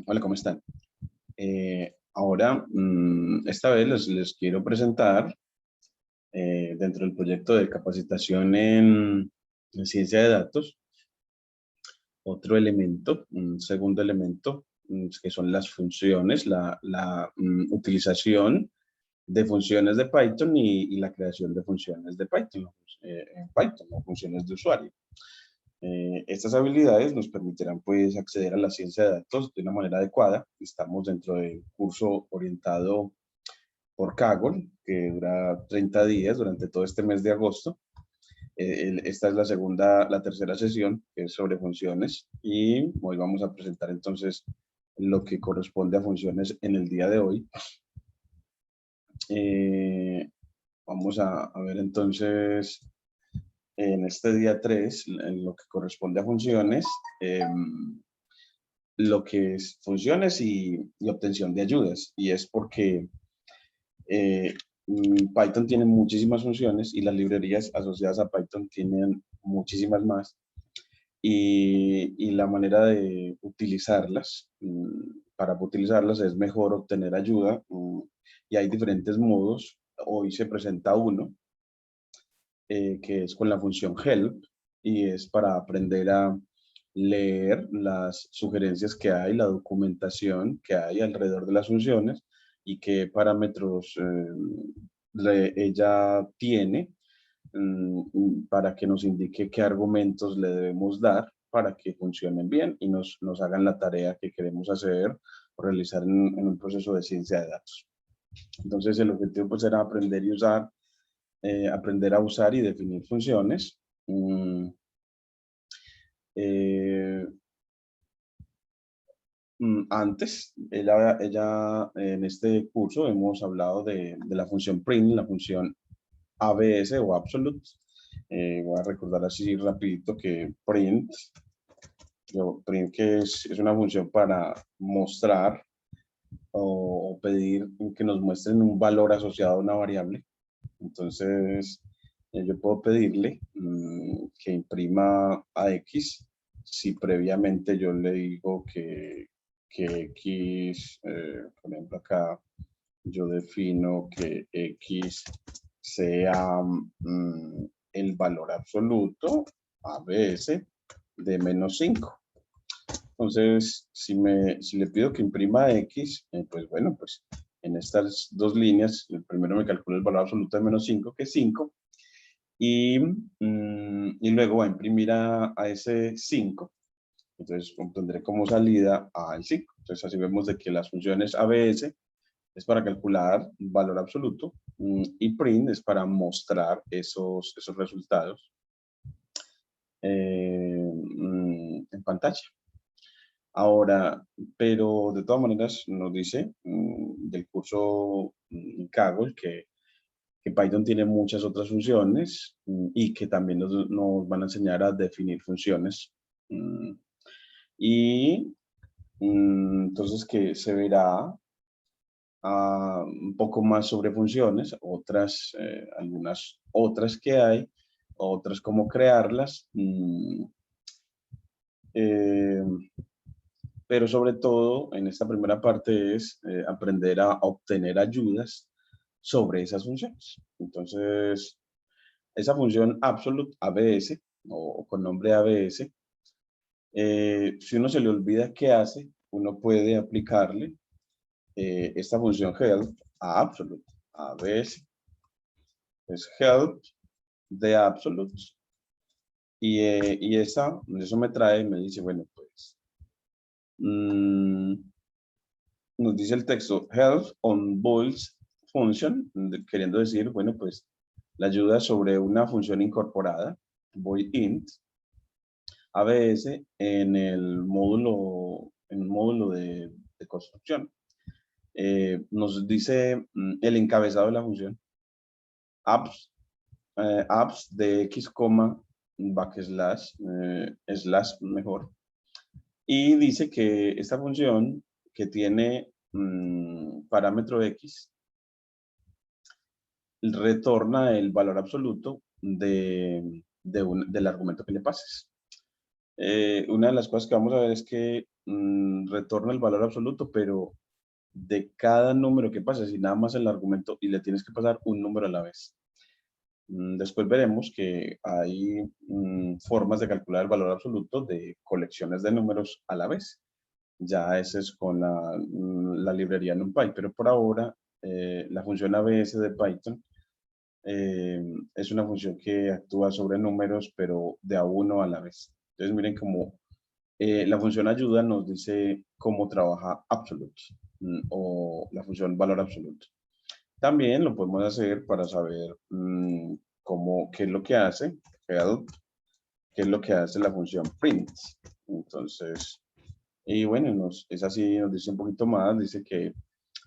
Hola, ¿cómo están? Ahora, esta vez les quiero presentar, dentro del proyecto de capacitación en ciencia de datos, otro elemento, un segundo elemento, que son las funciones, la utilización de funciones de Python y la creación de funciones de Python, en Python, o funciones de usuario. Estas habilidades nos permitirán pues acceder a la ciencia de datos de una manera adecuada. Estamos dentro del curso orientado por Kaggle, que dura 30 días durante todo este mes de agosto. Esta es la tercera sesión, que es sobre funciones, y hoy vamos a presentar entonces lo que corresponde a funciones en el día de hoy. Vamos a ver entonces en este día 3, en lo que corresponde a funciones, lo que es funciones y obtención de ayudas. Y es porque Python tiene muchísimas funciones y las librerías asociadas a Python tienen muchísimas más. Y la manera de utilizarlas, para utilizarlas es mejor obtener ayuda, y hay diferentes modos. Hoy se presenta uno, que es con la función help, y es para aprender a leer las sugerencias que hay, la documentación que hay alrededor de las funciones y qué parámetros ella tiene, para que nos indique qué argumentos le debemos dar para que funcionen bien y nos hagan la tarea que queremos hacer o realizar en un proceso de ciencia de datos. Entonces el objetivo pues era aprender a usar y definir funciones. Antes, ella en este curso hemos hablado de la función print, la función ABS o absolute. Voy a recordar así rapidito que print que es una función para mostrar o pedir que nos muestren un valor asociado a una variable. Entonces, yo puedo pedirle que imprima a X si previamente yo le digo que X, por ejemplo acá, yo defino que X sea el valor absoluto a veces de -5. Entonces, si le pido que imprima X, pues bueno, pues en estas dos líneas, primero me calculo el valor absoluto de -5, que es 5, y luego va a imprimir a ese 5. Entonces, obtendré como salida al 5. Entonces, así vemos de que las funciones ABS es para calcular valor absoluto, y print es para mostrar esos resultados en pantalla. Ahora, pero de todas maneras nos dice del curso Kaggle que Python tiene muchas otras funciones, y que también nos van a enseñar a definir funciones. Y entonces que se verá un poco más sobre funciones, algunas otras que hay, otras cómo crearlas, eh, pero sobre todo en esta primera parte es aprender a obtener ayudas sobre esas funciones. Entonces, esa función absolute ABS o con nombre ABS, si uno se le olvida qué hace, uno puede aplicarle esta función help a absolute, ABS. Es help de absolute. Y eso me trae, me dice, bueno, pues, nos dice el texto, help on boils function, queriendo decir, bueno, pues, la ayuda sobre una función incorporada, void int, ABS, en el módulo de construcción. Nos dice el encabezado de la función, apps de X, backslash, slash mejor. Y dice que esta función que tiene parámetro X retorna el valor absoluto del argumento que le pases. Una de las cosas que vamos a ver es que retorna el valor absoluto, pero de cada número que pases y nada más el argumento y le tienes que pasar un número a la vez. Después veremos que hay formas de calcular el valor absoluto de colecciones de números a la vez. Ya ese es con la librería NumPy, pero por ahora la función ABS de Python es una función que actúa sobre números, pero de a uno a la vez. Entonces miren cómo la función ayuda nos dice cómo trabaja absolute o la función valor absoluto. También lo podemos hacer para saber qué es lo que hace help, qué es lo que hace la función print. Entonces, y bueno, es así, nos dice un poquito más, dice que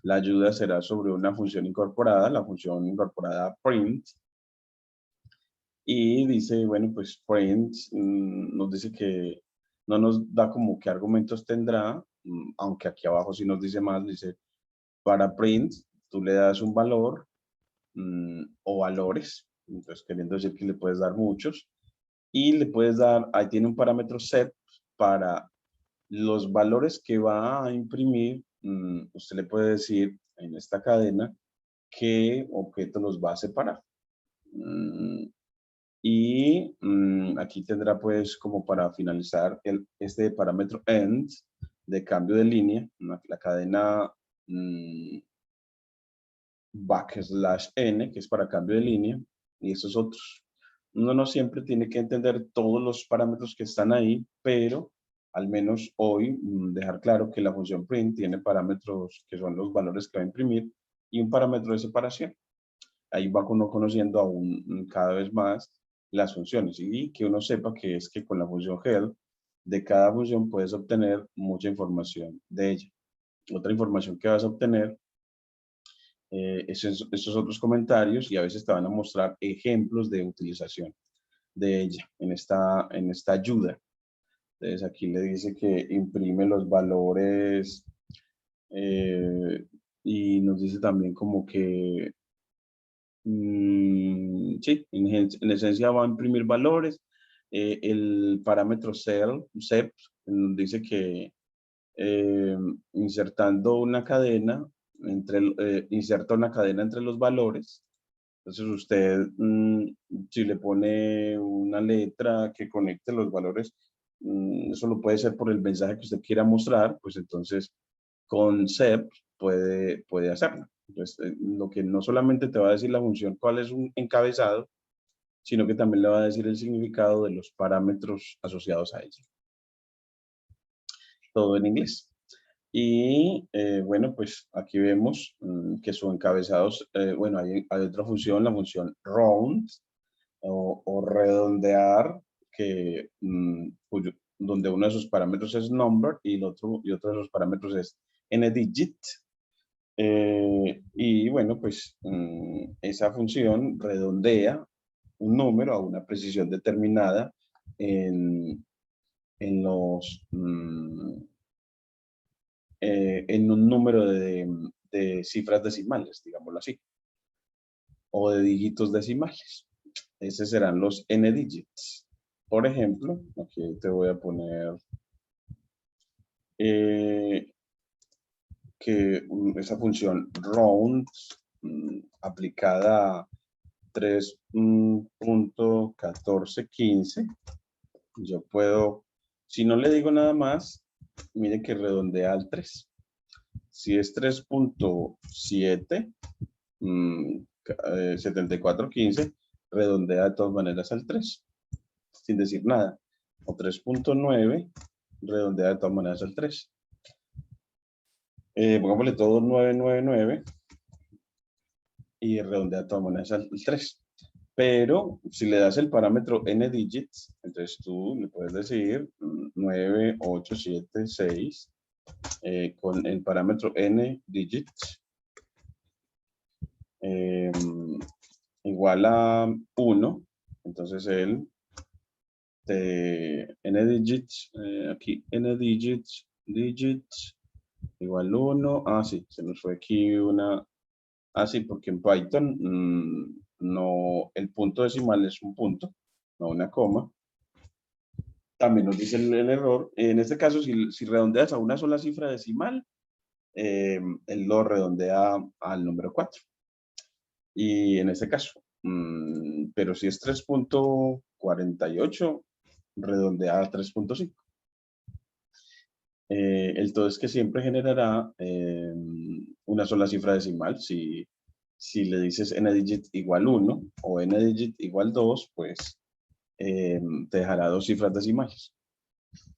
la ayuda será sobre una función incorporada, la función incorporada print. Y dice, bueno, pues print nos dice que no nos da como qué argumentos tendrá, aunque aquí abajo sí nos dice más, dice, para print tú le das un valor o valores, entonces queriendo decir que le puedes dar muchos, y le puedes dar, ahí tiene un parámetro set para los valores que va a imprimir, usted le puede decir en esta cadena qué objeto los va a separar. Y aquí tendrá pues como para finalizar este parámetro end de cambio de línea, la cadena \n, que es para cambio de línea, y esos otros. Uno no siempre tiene que entender todos los parámetros que están ahí, pero al menos hoy dejar claro que la función print tiene parámetros que son los valores que va a imprimir y un parámetro de separación. Ahí va uno conociendo aún cada vez más las funciones y que uno sepa que es que con la función help de cada función puedes obtener mucha información de ella. Otra información que vas a obtener estos otros comentarios y a veces te van a mostrar ejemplos de utilización de ella en esta ayuda. Entonces aquí le dice que imprime los valores y nos dice también como que sí, en esencia va a imprimir valores. El parámetro SEP dice que insertando una cadena inserta una cadena entre los valores. Entonces usted, si le pone una letra que conecte los valores, eso lo puede ser por el mensaje que usted quiera mostrar, pues entonces con SEP puede hacerlo. Entonces, lo que no solamente te va a decir la función cuál es un encabezado, sino que también le va a decir el significado de los parámetros asociados a ella. Todo en inglés. Y bueno, pues aquí vemos que son encabezados, bueno, hay otra función, la función round o redondear, que, donde uno de sus parámetros es number y otro de sus parámetros es n-digit. Y bueno, pues esa función redondea un número a una precisión determinada en un número de cifras decimales, digámoslo así, o de dígitos decimales. Esos serán los n-digits. Por ejemplo, aquí te voy a poner que esa función round aplicada a 3.1415, yo puedo, si no le digo nada más, mire que redondea al 3. Si es 3.7, 7415, redondea de todas maneras al 3, sin decir nada. O 3.9, redondea de todas maneras al 3. Pongámosle todo 999 y redondea de todas maneras al 3. Pero si le das el parámetro n-digits, entonces tú le puedes decir 9, 8, 7, 6, con el parámetro n-digits igual a 1. Entonces él n-digits, aquí n-digits, digits, igual 1. Ah, sí, se nos fue aquí una. Ah, sí, porque en Python no, el punto decimal es un punto, no una coma. también nos dice el error. En este caso, si redondeas a una sola cifra decimal, él lo redondea al número 4. Y en este caso, pero si es 3.48, redondea a 3.5. El todo es que siempre generará una sola cifra decimal. Si le dices n-digit igual 1 o n-digit igual 2, pues te dejará dos cifras decimales.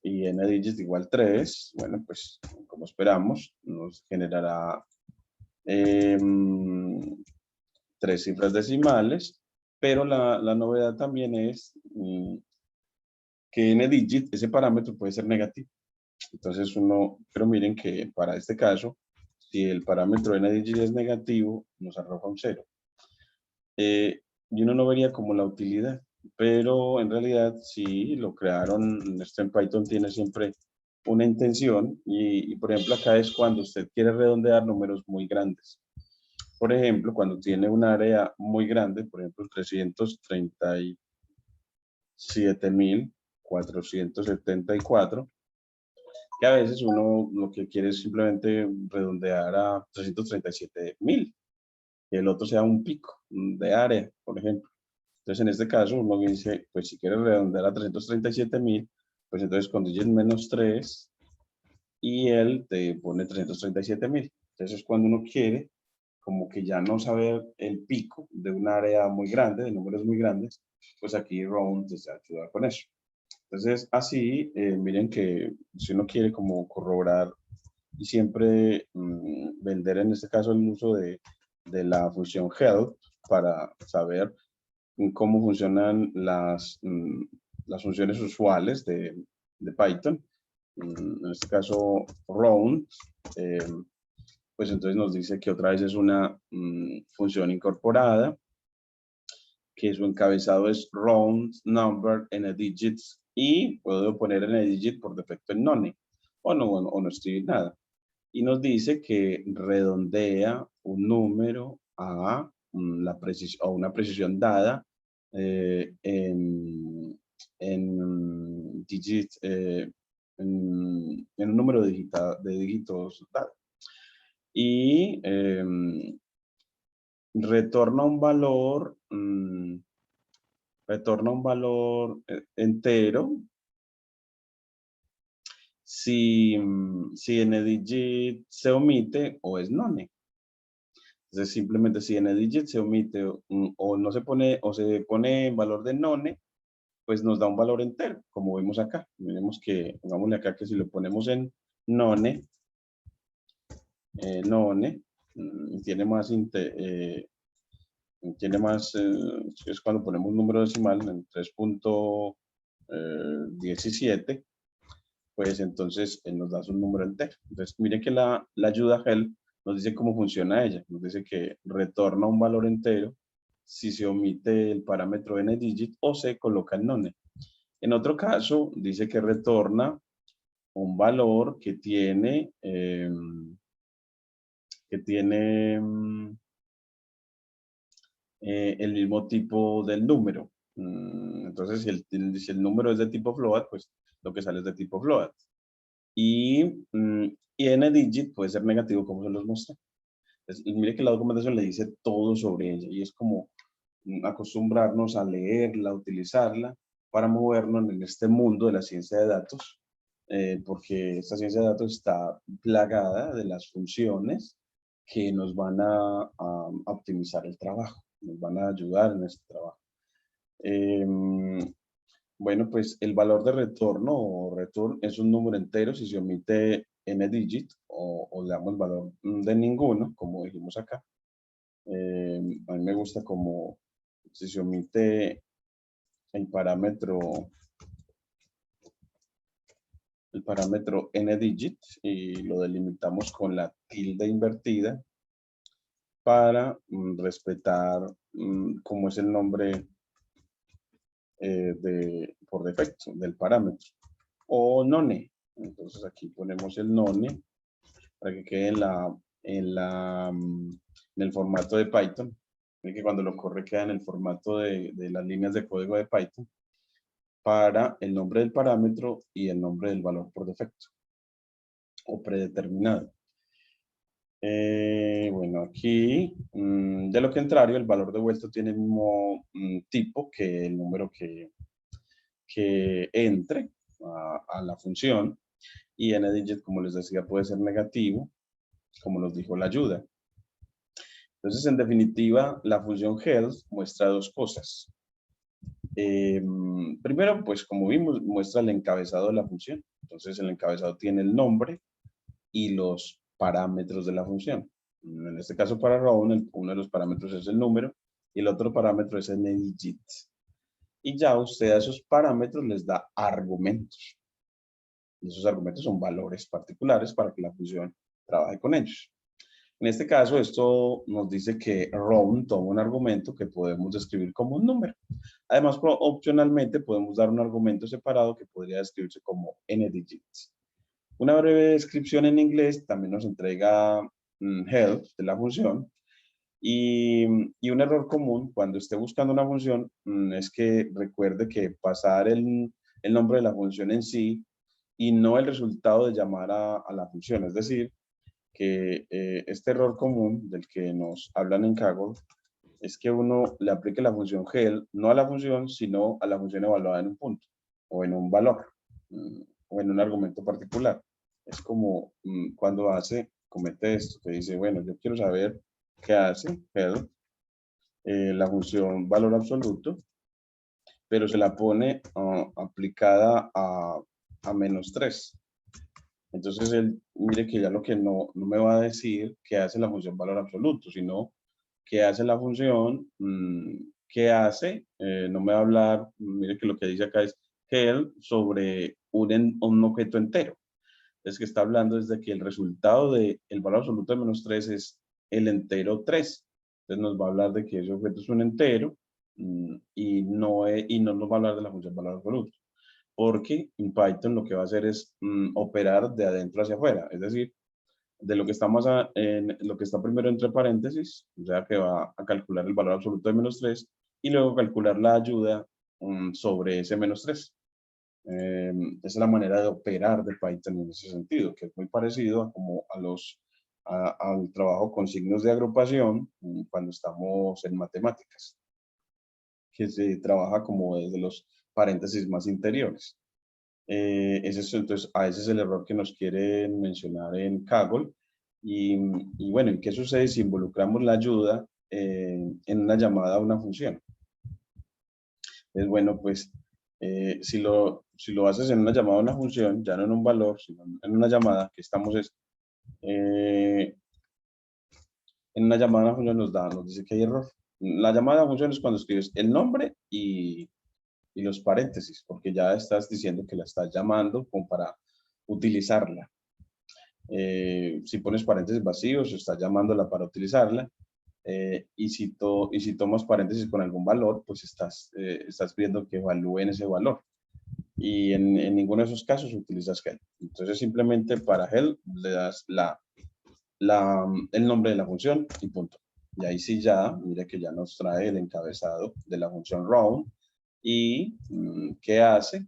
Y n-digit igual 3, bueno, pues como esperamos, nos generará tres cifras decimales, pero la novedad también es que n-digit, ese parámetro puede ser negativo. Entonces pero miren que para este caso, si el parámetro n-digit es negativo, nos arroja un 0. Y uno no vería como la utilidad, pero en realidad sí lo crearon. Esto en Python tiene siempre una intención y por ejemplo acá es cuando usted quiere redondear números muy grandes. Por ejemplo, cuando tiene un área muy grande, por ejemplo 337.474, que a veces uno lo que quiere es simplemente redondear a 337.000, que el otro sea un pico de área, por ejemplo. Entonces, en este caso, uno dice, pues si quieres redondear a 337.000, pues entonces con digit menos 3 y él te pone 337.000. Entonces, cuando uno quiere, como que ya no saber el pico de un área muy grande, de números muy grandes, pues aquí round te ayuda con eso. Entonces, así, miren que si uno quiere como corroborar y siempre vender en este caso el uso de la función help para saber cómo funcionan las funciones usuales de Python, en este caso round, pues entonces nos dice que otra vez es una función incorporada, que su encabezado es round number n digits y puedo poner n digit por defecto en none o no escribir nada. Y nos dice que redondea un número a una precisión dada en digit, en un número de dígitos dado. Y retorna un valor, entero si n-digit se omite o es none. Entonces, simplemente si n-digit se omite o no se pone, o se pone en valor de none, pues nos da un valor entero, como vemos acá. Miremos que, pongámosle acá que si lo ponemos en none, tiene más, es cuando ponemos un número decimal en 3.17, pues entonces nos da un número entero. Entonces, miren que la ayuda help nos dice cómo funciona ella. Nos dice que retorna un valor entero si se omite el parámetro n-digit o se coloca el none. En otro caso, dice que retorna un valor que tiene, el mismo tipo del número. Entonces, si el número es de tipo float, pues lo que sale es de tipo float. Y n-digit puede ser negativo, como se los mostré. Y mire que la documentación le dice todo sobre ella y es como acostumbrarnos a leerla, utilizarla para movernos en este mundo de la ciencia de datos, porque esta ciencia de datos está plagada de las funciones que nos van a optimizar el trabajo, nos van a ayudar en este trabajo. Bueno, pues el valor de retorno o return es un número entero si se omite n-digit o le damos valor de ninguno, como dijimos acá. A mí me gusta como si se omite el parámetro n-digit y lo delimitamos con la tilde invertida para respetar cómo es el nombre por defecto del parámetro, o none. Entonces aquí ponemos el none para que quede en el formato de Python. Miren que cuando lo corre queda en el formato de las líneas de código de Python. para el nombre del parámetro y el nombre del valor por defecto o predeterminado. Bueno, aquí, de lo contrario, el valor devuelto tiene el mismo tipo que el número que entre a la función, y nDigit, como les decía, puede ser negativo, como nos dijo la ayuda. Entonces, en definitiva, la función health muestra dos cosas. Primero, pues como vimos, muestra el encabezado de la función. Entonces, el encabezado tiene el nombre y los parámetros de la función. En este caso, para Round, uno de los parámetros es el número y el otro parámetro es nDigit. Y ya usted a esos parámetros les da argumentos. Y esos argumentos son valores particulares para que la función trabaje con ellos. En este caso, esto nos dice que round toma un argumento que podemos describir como un número. Además, opcionalmente podemos dar un argumento separado que podría describirse como nDigit. Una breve descripción en inglés también nos entrega help de la función. Y un error común cuando esté buscando una función es que recuerde que pasar el nombre de la función en sí y no el resultado de llamar a la función. Es decir, que este error común del que nos hablan en Kaggle es que uno le aplique la función GEL no a la función, sino a la función evaluada en un punto o en un valor o en un argumento particular. Es como cuando comete esto, que dice, bueno, yo quiero saber qué hace GEL, la función valor absoluto, pero se la pone aplicada a -3. Entonces, él, mire que ya lo que no me va a decir qué hace la función valor absoluto, sino qué hace la función, qué hace, no me va a hablar, mire que lo que dice acá es health sobre un objeto entero. Es que está hablando desde que el resultado del valor absoluto de -3 es el entero 3. Entonces nos va a hablar de que ese objeto es un entero y no nos va a hablar de la función valor absoluto. Porque en Python lo que va a hacer es operar de adentro hacia afuera, es decir, de lo que está lo que está primero entre paréntesis, o sea que va a calcular el valor absoluto de -3 y luego calcular la ayuda sobre ese -3. Esa es la manera de operar de Python en ese sentido, que es muy parecido a como al trabajo con signos de agrupación cuando estamos en matemáticas, que se trabaja como desde los paréntesis más interiores. Entonces, ese es el error que nos quieren mencionar en Kaggle. Y bueno, ¿qué sucede si involucramos la ayuda en una llamada a una función? Es bueno, pues, si lo haces en una llamada a una función, ya no en un valor, sino en una llamada, que estamos en una llamada a una función nos dice que hay error. La llamada a función es cuando escribes el nombre y los paréntesis, porque ya estás diciendo que la estás llamando como para utilizarla. Si pones paréntesis vacíos, estás llamándola para utilizarla. Y si tomas paréntesis con algún valor, pues estás pidiendo que evalúen ese valor. Y en ninguno de esos casos utilizas help. Entonces simplemente para help le das el nombre de la función y punto. Y ahí sí ya, mire que ya nos trae el encabezado de la función round y qué hace,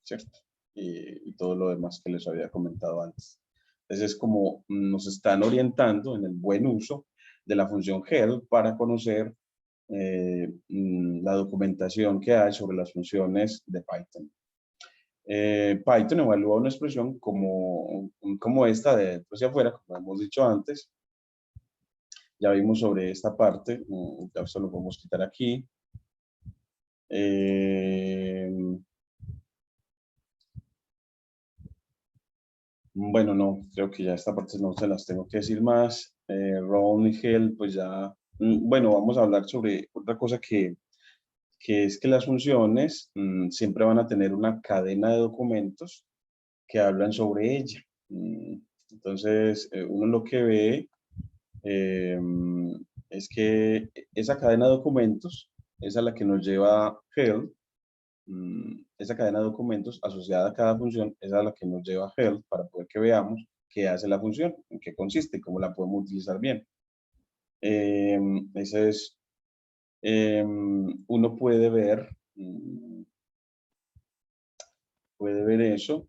¿cierto? Y todo lo demás que les había comentado antes. Entonces es como nos están orientando en el buen uso de la función help para conocer la documentación que hay sobre las funciones de Python. Python evalúa una expresión como esta de dentro hacia afuera, como hemos dicho antes. Ya vimos sobre esta parte, ya esto lo podemos quitar aquí. Bueno, no, creo que ya esta parte no se las tengo que decir más. Ron y Hell, pues ya, bueno, vamos a hablar sobre otra cosa que es que las funciones siempre van a tener una cadena de documentos que hablan sobre ella. Entonces, uno lo que ve es que esa cadena de documentos es a la que nos lleva Hell. Esa cadena de documentos asociada a cada función es a la que nos lleva Help para poder que veamos qué hace la función, en qué consiste y cómo la podemos utilizar bien. Ese es, uno puede ver puede ver eso.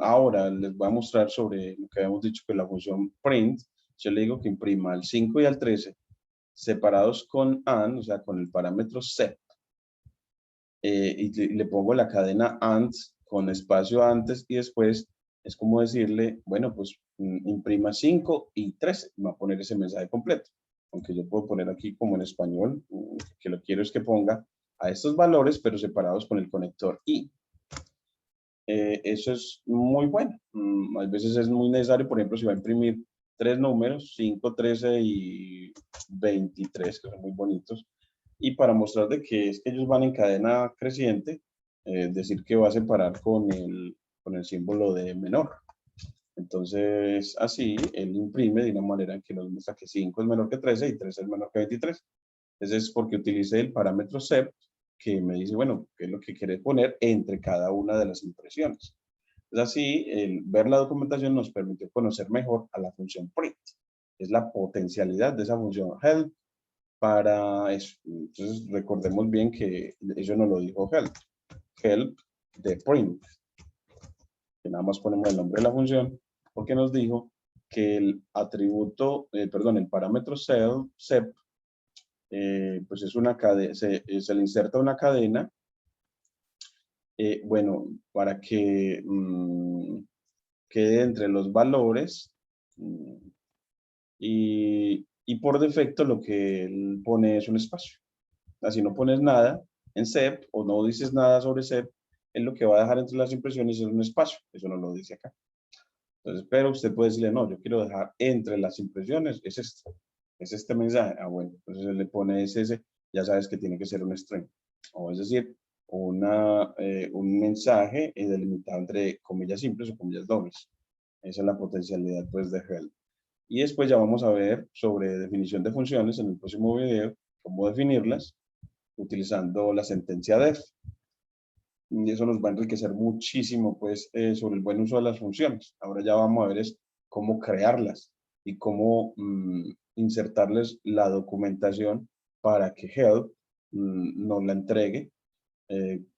Ahora les voy a mostrar sobre lo que habíamos dicho que la función print, yo le digo que imprima al 5 y al 13 separados con AND, o sea, con el parámetro SEP, y le pongo la cadena AND con espacio antes y después, es como decirle, bueno, pues imprima 5 y 13, me va a poner ese mensaje completo. Aunque yo puedo poner aquí como en español, que lo quiero es que ponga a estos valores, pero separados con el conector I. Eso es muy bueno. A veces es muy necesario, por ejemplo, si va a imprimir 3 números, 5, 13 y 23, que son muy bonitos. Y para mostrar de que es que ellos van en cadena creciente, decir que va a separar con el símbolo de menor. Entonces, así, él imprime de una manera en que nos muestra que 5 es menor que 13 y 13 es menor que 23. Ese es porque utilicé el parámetro SEP, que me dice, bueno, qué es lo que quiere poner entre cada una de las impresiones. Es así, el ver la documentación nos permitió conocer mejor a la función print. Es la potencialidad de esa función help para eso. Entonces, recordemos bien que eso no lo dijo help. Help de print. Que nada más ponemos el nombre de la función, porque nos dijo que el atributo, perdón, el parámetro SEP, pues es una cadena, se le inserta una cadena, bueno, para que quede entre los valores, y por defecto lo que él pone es un espacio. Así no pones nada en SEP o no dices nada sobre SEP, él lo que va a dejar entre las impresiones es un espacio. Eso no lo dice acá. Entonces, pero usted puede decirle, no, yo quiero dejar entre las impresiones, es este mensaje. Ah, bueno, entonces él le pone ese, ya sabes que tiene que ser un string. O es decir, un mensaje delimitado entre comillas simples o comillas dobles. Esa es la potencialidad, pues, de help. Y después ya vamos a ver sobre definición de funciones en el próximo video, cómo definirlas, utilizando la sentencia def. Y eso nos va a enriquecer muchísimo, pues, sobre el buen uso de las funciones. Ahora ya vamos a ver es cómo crearlas y cómo insertarles la documentación para que help nos la entregue,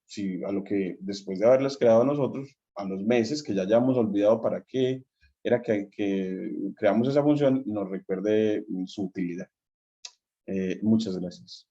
si a lo que después de haberlas creado nosotros, a los meses que ya hayamos olvidado para qué era que creamos esa función, nos recuerde su utilidad. Muchas gracias.